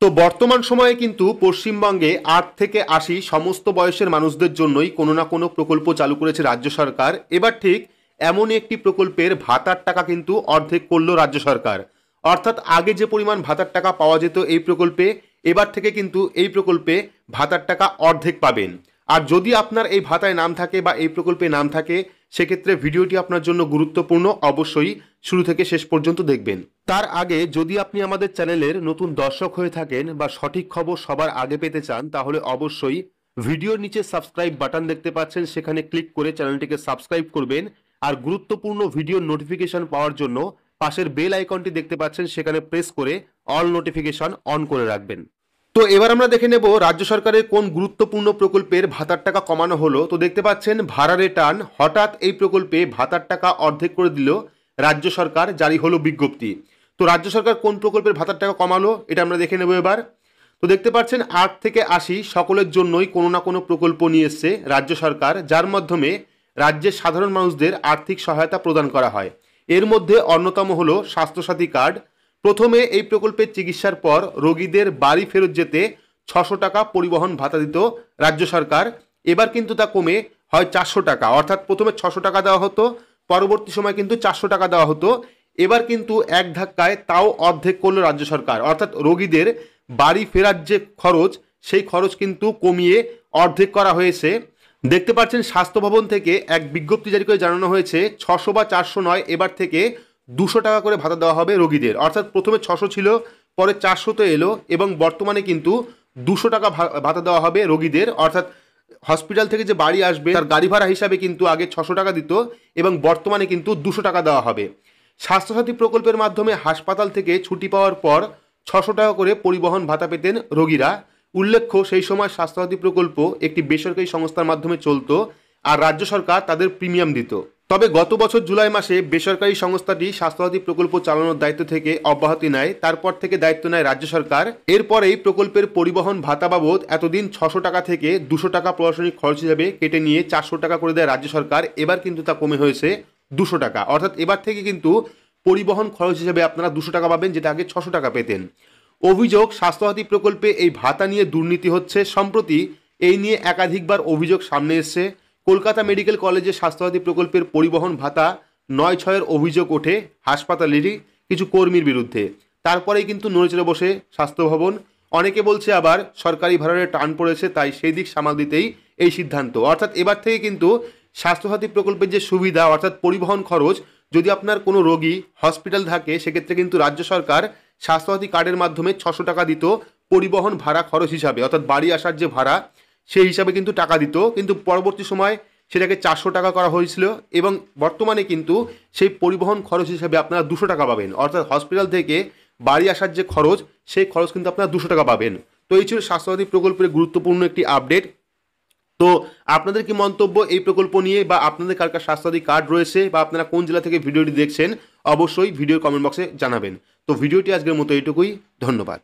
তো বর্তমান সময়ে কিন্তু পশ্চিমবঙ্গে 8 থেকে 80 সমস্ত বয়সের মানুষদের জন্যই কোনো না কোনো প্রকল্প চালু করেছে রাজ্য সরকার। এবার ঠিক এমনই একটি প্রকল্পের ভাতার টাকা কিন্তু অর্ধেক করলো রাজ্য সরকার। অর্থাৎ আগে যে পরিমাণ ভাতার টাকা পাওয়া যেত এই প্রকল্পে, এবার থেকে কিন্তু এই প্রকল্পে ভাতার টাকা অর্ধেক পাবেন। আর যদি আপনার এই ভাতায় নাম থাকে বা এই প্রকল্পে নাম থাকে, সেক্ষেত্রে ভিডিওটি আপনার জন্য গুরুত্বপূর্ণ, অবশ্যই শুরু থেকে শেষ পর্যন্ত দেখবেন। তার আগে যদি আপনি আমাদের চ্যানেলের নতুন দর্শক হয়ে থাকেন বা সঠিক খবর সবার আগে পেতে চান, তাহলে অবশ্যই ভিডিওর নিচে সাবস্ক্রাইব বাটন দেখতে পাচ্ছেন, সেখানে ক্লিক করে চ্যানেলটিকে সাবস্ক্রাইব করবেন। আর গুরুত্বপূর্ণ ভিডিওর নোটিফিকেশন পাওয়ার জন্য পাশের বেল আইকনটি দেখতে পাচ্ছেন, সেখানে প্রেস করে অল নোটিফিকেশন অন করে রাখবেন। তো এবার আমরা দেখে নেব রাজ্য সরকারের কোন গুরুত্বপূর্ণ প্রকল্পের ভাতার টাকা কমানো হলো। তো দেখতে পাচ্ছেন ভাড়া রিটার্ন, হঠাৎ এই প্রকল্পে ভাতার টাকা অর্ধেক করে দিল রাজ্য সরকার, জারি হলো বিজ্ঞপ্তি। তো রাজ্য সরকার কোন প্রকল্পের ভাতার টাকা কমালো এটা আমরা দেখে নেব এবার। তো দেখতে পাচ্ছেন 8 থেকে 80 সকলের জন্যই কোনো না কোনো প্রকল্প নিয়ে এসছে রাজ্য সরকার, যার মাধ্যমে রাজ্যের সাধারণ মানুষদের আর্থিক সহায়তা প্রদান করা হয়। এর মধ্যে অন্যতম হলো স্বাস্থ্যসাথী কার্ড। প্রথমে এই প্রকল্পের চিকিৎসার পর রোগীদের বাড়ি ফেরত যেতে 600 টাকা পরিবহন ভাতা দিত রাজ্য সরকার। এবার কিন্তু তা কমে হয় 400 টাকা, অর্থাৎ প্রথমে 600 টাকা দেওয়া হতো, পরবর্তী সময় কিন্তু 400 টাকা দেওয়া হতো। এবার কিন্তু এক ধাক্কায় তাও অর্ধেক করলো রাজ্য সরকার, অর্থাৎ রোগীদের বাড়ি ফেরার যে খরচ, সেই খরচ কিন্তু কমিয়ে অর্ধেক করা হয়েছে। দেখতে পাচ্ছেন স্বাস্থ্য ভবন থেকে এক বিজ্ঞপ্তি জারি করে জানানো হয়েছে 600 বা 400 নয়, এবার থেকে 200 টাকা করে ভাতা দেওয়া হবে রোগীদের। অর্থাৎ প্রথমে 600 ছিল, পরে 400 এলো, এবং বর্তমানে কিন্তু 200 টাকা ভাতা দেওয়া হবে রোগীদের। অর্থাৎ হসপিটাল থেকে যে বাড়ি আসবে তার গাড়ি ভাড়া হিসাবে কিন্তু আগে 600 টাকা দিত, এবং বর্তমানে কিন্তু 200 টাকা দেওয়া হবে। স্বাস্থ্যসাথী প্রকল্পের মাধ্যমে হাসপাতাল থেকে ছুটি পাওয়ার পর 600 টাকা করে পরিবহন ভাতা পেতেন রোগীরা। উল্লেখ্য, সেই সময় স্বাস্থ্যসাথী প্রকল্প একটি বেসরকারি সংস্থার মাধ্যমে চলতো, আর রাজ্য সরকার তাদের প্রিমিয়াম দিত। তবে গত বছর জুলাই মাসে বেসরকারি সংস্থাটি স্বাস্থ্যসাথী প্রকল্প চালানোর দায়িত্ব থেকে অব্যাহতি নেয়, তারপর থেকে দায়িত্ব নেয় রাজ্য সরকার। এরপরেই প্রকল্পের পরিবহন ভাতা বাবদ এতদিন 600 টাকা থেকে 200 টাকা প্রশাসনিক খরচ হিসেবে কেটে নিয়ে 400 টাকা করে দেয় রাজ্য সরকার। এবার কিন্তু তা কমে হয়েছে 200 টাকা, অর্থাৎ এবার থেকে কিন্তু পরিবহন খরচ হিসেবে আপনারা 200 টাকা পাবেন, যেটা আগে 600 টাকা পেতেন। অভিযোগ, স্বাস্থ্যসাথী প্রকল্পে এই ভাতা নিয়ে দুর্নীতি হচ্ছে। সম্প্রতি এই নিয়ে একাধিকবার অভিযোগ সামনে এসছে। কলকাতা মেডিকেল কলেজে স্বাস্থ্যসাথী প্রকল্পের পরিবহন ভাতা 9/6 অভিযোগ ওঠে হাসপাতালেরই কিছু কর্মীর বিরুদ্ধে। তারপরেই কিন্তু নড়েচড়ে বসে স্বাস্থ্য ভবন। অনেকে বলছে আবার সরকারি ভাড়ারে টান পড়েছে, তাই সেই দিক সামাল দিতেই এই সিদ্ধান্ত। অর্থাৎ এবার থেকে কিন্তু স্বাস্থ্যসাথী প্রকল্পের যে সুবিধা, অর্থাৎ পরিবহন খরচ, যদি আপনার কোনো রোগী হসপিটাল থাকে, সেক্ষেত্রে কিন্তু রাজ্য সরকার স্বাস্থ্যসাথী কার্ডের মাধ্যমে 600 টাকা দিত পরিবহন ভাড়া খরচ হিসাবে, অর্থাৎ বাড়ি আসার যে ভাড়া সেই হিসাবে কিন্তু টাকা দিত। কিন্তু পরবর্তী সময় সেটাকে 400 টাকা করা হয়েছিল, এবং বর্তমানে কিন্তু সেই পরিবহন খরচ হিসাবে আপনারা 200 টাকা পাবেন। অর্থাৎ হসপিটাল থেকে বাড়ি আসার যে খরচ, সেই খরচ কিন্তু আপনারা 200 টাকা পাবেন। তো এই ছিল স্বাস্থ্যসাথী প্রকল্পের গুরুত্বপূর্ণ একটি আপডেট। তো আপনাদের কি মন্তব্য এই প্রকল্প নিয়ে, বা আপনাদের কার কার স্বাস্থ্যসাথী কার্ড রয়েছে, বা আপনারা কোন জেলা থেকে ভিডিওটি দেখছেন, অবশ্যই ভিডিওর কমেন্ট বক্সে জানাবেন। তো ভিডিওটি আজকের মতো এইটুকুই, ধন্যবাদ।